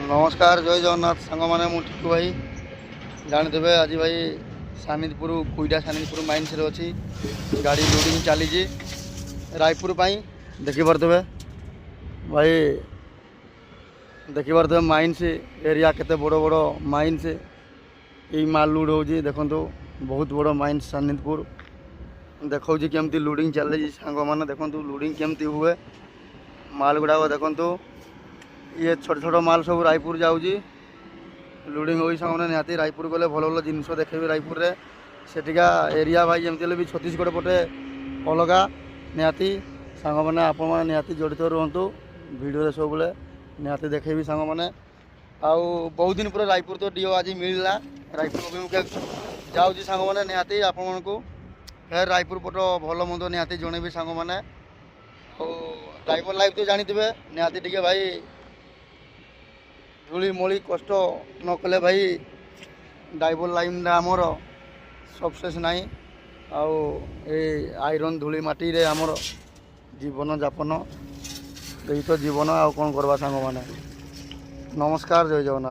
नमस्कार जय जगन्नाथ सांग मैंने टिकू भाई जानते आज भाई सानिधपुर कुईटा सानिधपुर माइंस अच्छी गाड़ी लोडिंग चली रायपुर देखिपे भाई देखिपे माइंस एरिया केते बड़ बड़ माइंस ये माल लोड हो देखु बहुत बड़ माइंस सानिधपुर देखा केमती लोडिंग चली सांग मैंने देखु लोडिंग केमती हुए माल गुड़ाक देखु ये छोट छोट माल सब रायपुर जाऊँगी लोडिंग हो सामने निहाती रायपुर गले भल भल जिनस देखे रायपुर रे सेठिका एरिया भाई जमी भी छत्तीसगढ़ पटे अलग निहाती सांग मैंने आपण मैंने निहाती जड़ित रुहतु भिडियो सब बेले निहाती देखेबी सांग मैंने आउ बहुत दिन पर रायपुर तो डीओ आज मिलला रायपुर अभिमुखे जाऊँगी सांग मैंने निहाती आपण को फिर रायपुर पट भल मंद निहाती जनइबी सांग मैंने ड्राइवर लाइफ तो जानी निहाती टिके भाई धूली मोली कष्ट न कले भाई ड्राइवर लाइन आमर सक्सेस नाई आउ आईरन धूली माटी रे आमर जीवन जापन यही तो जीवन आउ कौन करवा सांग माने नमस्कार जय जगन्नाथ।